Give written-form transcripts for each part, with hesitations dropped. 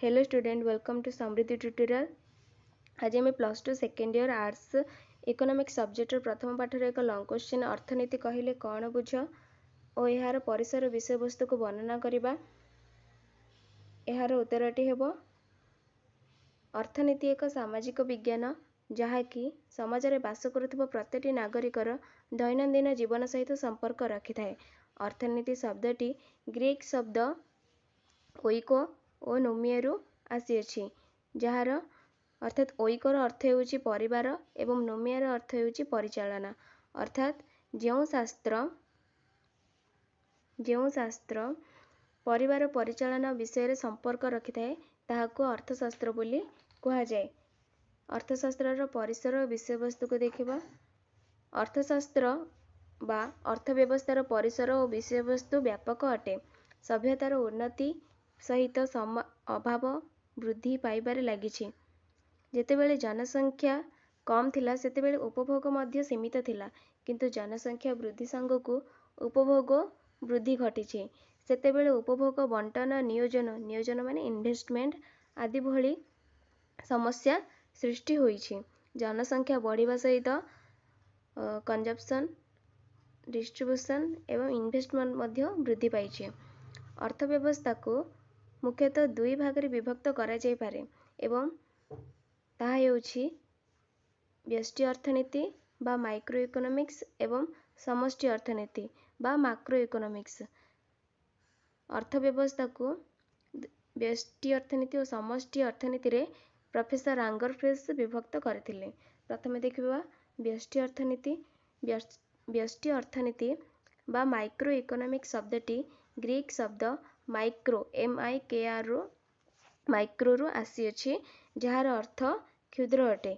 Hello student, welcome to Samruddhi tutorial. आज आम +2 second year arts economics सब्जेक्टर प्रथम पाठर एक लॉन्ग क्वेश्चन अर्थनीति कहले कौन बुझ और यार परिसर विषय वस्तु को वर्णना करवा। यार उत्तरटी हेब अर्थनीति एक सामाजिक विज्ञान जहाँकि समाज में बास करुवा प्रत्येक नागरिकर दैनंदिन जीवन सहित संपर्क रखि थाए। अर्थनीति शब्दटी ग्रीक शब्द ओइको और नोमियारू आसीअछि, जार अर्थात ओइकोर अर्थ हेउछि परिवार एवं नोमियार अर्थ हेउछि परिचालना। अर्थात जो शास्त्र परिवार परिचालना विषय संपर्क रखि थाए ताहाको अर्थशास्त्र बोली कहा जाए। अर्थशास्त्र परिसर विषय वस्तु को देखिबा। अर्थशास्त्र बा अर्थव्यवस्थार परिसर और विषय वस्तु व्यापक अटे। सभ्यतार उन्नति सहित अभाव वृद्धि पाइबारे लागिछि। जेतेबेले जनसंख्या कम थिला सेतेबेले उपभोग मध्य सीमित थिला, किंतु जनसंख्या वृद्धि संगकु उपभोग वृद्धि घटिछि। सेतेबेले उपभोग बंटन नियोजन माने इन्वेस्टमेंट आदि भली समस्या सृष्टि होइछि। जनसंख्या बढ़िबा सहित कंजप्शन, डिस्ट्रीब्यूशन एवं इन्वेस्टमेंट मध्य वृद्धि पाइछि। अर्थव्यवस्था को मुख्यतः दुई भाग में विभक्त करा जाय पारे एवं ताहा हेउछि व्यष्टि अर्थनीति बा माइक्रो इकोनॉमिक्स एवं समष्टि अर्थनीति बा मैक्रो इकोनॉमिक्स। अर्थव्यवस्था को व्यष्टि अर्थनीति और समष्टि अर्थनीति रे प्रोफेसर आंगरफ्रेस विभक्त करथिले। प्रथमे देखिबा व्यष्टि अर्थनीति। व्यष्टि अर्थनीति बा माइक्रो इकोनॉमिक्स शब्दटी ग्रीक शब्द माइक्रो माइक्रो रु आसीअछि, जार अर्थ क्षुद्र अटे।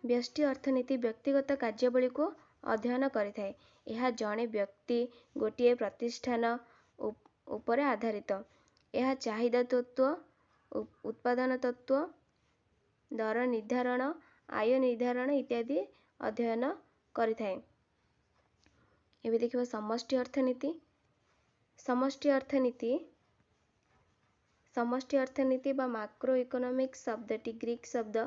व्यष्टि अर्थनीति व्यक्तिगत कार्यावली को अध्ययन करिथाए। यह जड़े व्यक्ति गोटे प्रतिष्ठान उपरे आधारित। यह चाहिदा तत्व, उत्पादन तत्व, दर निर्धारण, आय निर्धारण इत्यादि अध्ययन करिथाए। एबे देखिबा समष्टि अर्थनीति। समष्टि अर्थनीति बा मैक्रो इकोनॉमिक्स शब्दटी ग्रीक शब्द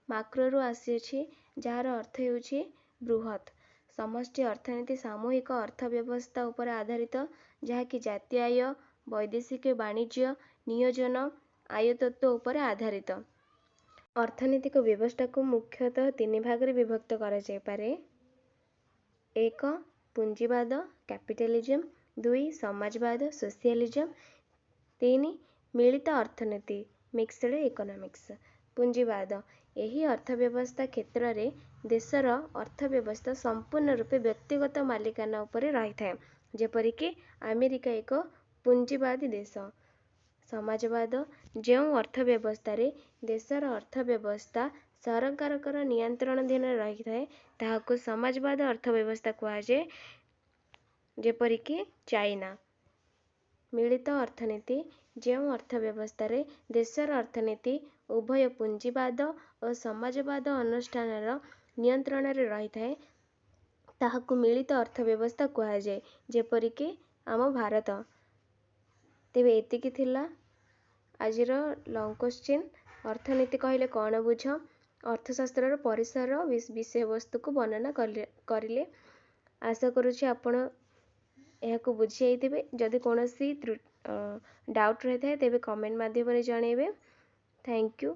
मैक्रो रु आसीअछि, जार अर्थ हेउछि बृहत। समष्टि अर्थनीति सामूहिक अर्थव्यवस्था उपर आधारित, जहाँकि जातीय आय, वैदेशिक वाणिज्य, नियोजन, आय तत्व उपर आधारित। अर्थनीतिक व्यवस्था को मुख्यतः तीन भाग में विभक्त करा जाय पारे। 1 पुंजीवाद कैपिटलिज्म, 2 समाजवाद सोशलिज्म, 3 मिलित अर्थनीति मिक्सड इकोनॉमिक्स। पुंजीवाद यही अर्थव्यवस्था क्षेत्र रे देशर अर्थव्यवस्था संपूर्ण रूपे व्यक्तिगत मालिकाना उपरे रही थाए, जेपरिक अमेरिका एक पुंजीवादी देश। समाजवाद जो अर्थव्यवस्था रे देशर अर्थव्यवस्था सरकारकर नियंत्रण धीन रही थाए ताहाको समाजवाद अर्थव्यवस्था कहा जाए, जेपरिक चाइना। मिलित अर्थनीति जो अर्थव्यवस्था रे देशर अर्थनीति उभय पुंजीवाद और समाजवाद अनुष्ठानर नियंत्रण रे रही थाए ताहाको मिलित अर्थव्यवस्था कहा जाए, जेपरिक आम भारत। तेबे एतिकी थिला आजिर लॉन्ग क्वेश्चन। अर्थनीति कहले कौन बुझ। अर्थशास्त्र परिसर विषय वस्तु को वर्णना करिले। आशा करुछि आपण एहाको बुझी जाइथिबे। जदि कोनोसी डाउट रही थाए तेबे कमेंट माध्यम रे जणेबे। Thank you.